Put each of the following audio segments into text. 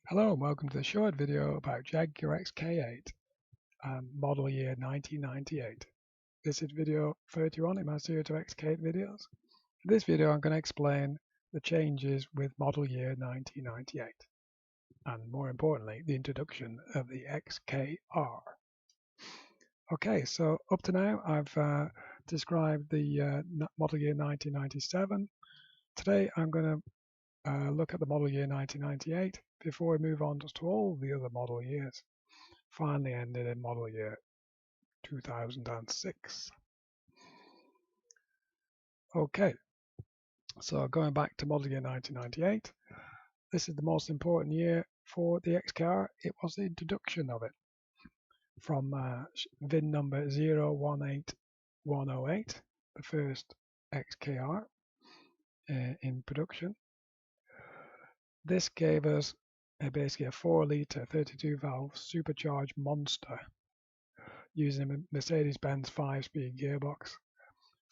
Hello and welcome to the short video about Jaguar XK8 and model year 1998. This is video 31 in my series of XK8 videos. In this video I'm going to explain the changes with model year 1998 and more importantly the introduction of the XKR. Okay, so up to now I've described the model year 1997. Today I'm going to look at the model year 1998 before we move on to all the other model years, finally ended in model year 2006. Okay, so going back to model year 1998, this is the most important year for the XKR. It was the introduction of it from VIN number 018108, the first XKR in production. This gave us basically a 4-litre 32-valve supercharged monster using a Mercedes-Benz 5-speed gearbox,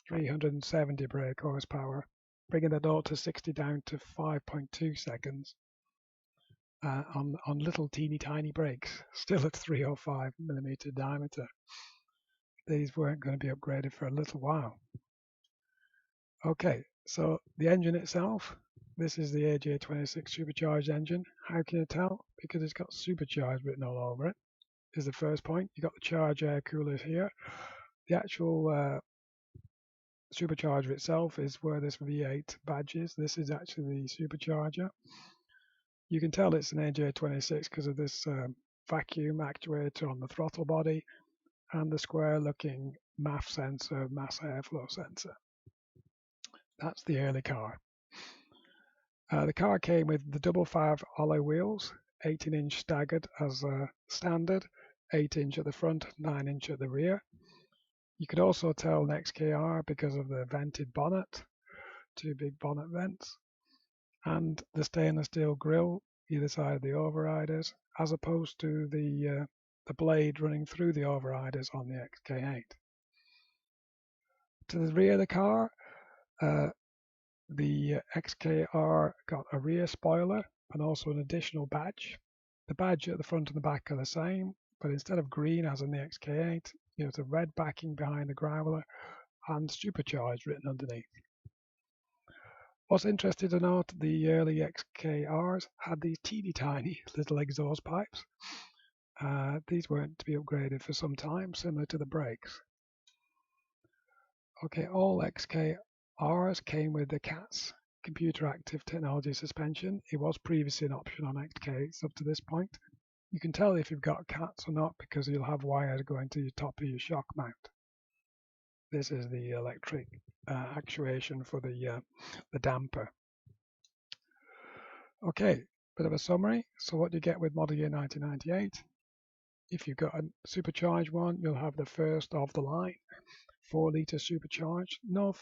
370 brake horsepower, bringing the 0 to 60 down to 5.2 seconds on little teeny tiny brakes, still at 305mm diameter. These weren't going to be upgraded for a little while. Okay, so the engine itself, this is the AJ26 supercharged engine. How can you tell? Because it's got supercharged written all over it, is the first point. You've got the charge air coolers here. The actual supercharger itself is where this V8 badge is. This is actually the supercharger. You can tell it's an AJ26 because of this vacuum actuator on the throttle body and the square looking MAF sensor, mass airflow sensor. That's the early car. The car came with the 5.5 alloy wheels, 18-inch staggered as standard, 8-inch at the front, 9-inch at the rear. You could also tell an XKR because of the vented bonnet, 2 big bonnet vents, and the stainless steel grille either side of the overriders, as opposed to the blade running through the overriders on the XK8. To the rear of the car, the XKR got a rear spoiler and also an additional badge. The badge at the front and the back are the same, but instead of green as in the XK8, you have the red backing behind the growler and supercharged written underneath. What's interesting to note, the early XKRs had these teeny tiny little exhaust pipes. These weren't to be upgraded for some time, similar to the brakes. Okay, all XKRs came with the CATS, Computer Active Technology Suspension. It was previously an option on XK8s up to this point. You can tell if you've got CATS or not because you'll have wires going to the top of your shock mount. This is the electric actuation for the damper. Okay, bit of a summary. So what do you get with model year 1998? If you've got a supercharged one, you'll have the first of the line, 4-litre supercharged, no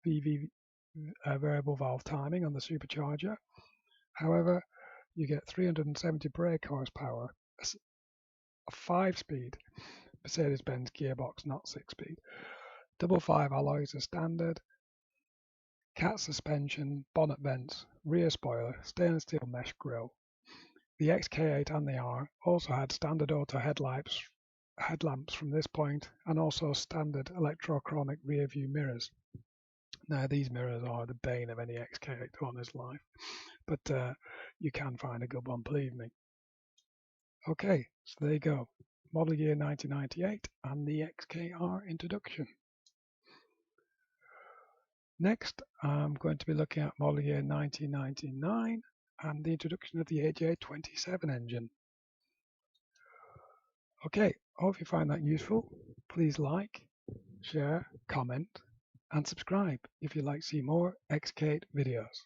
VV variable valve timing on the supercharger. However, you get 370 brake horsepower, a 5-speed Mercedes-Benz gearbox, not 6-speed. 5.5 alloys are standard, CAT suspension, bonnet vents, rear spoiler, stainless steel mesh grille. The XK8 and the R also had standard auto headlamps from this point and also standard electrochromic rear view mirrors. Now these mirrors are the bane of any XK8 owner's life, but you can find a good one, believe me. Okay, so there you go. Model year 1998 and the XKR introduction. Next, I'm going to be looking at model year 1999 and the introduction of the AJ27 engine. Okay, hope you find that useful. Please like, share, comment, and subscribe if you'd like to see more XK8 videos.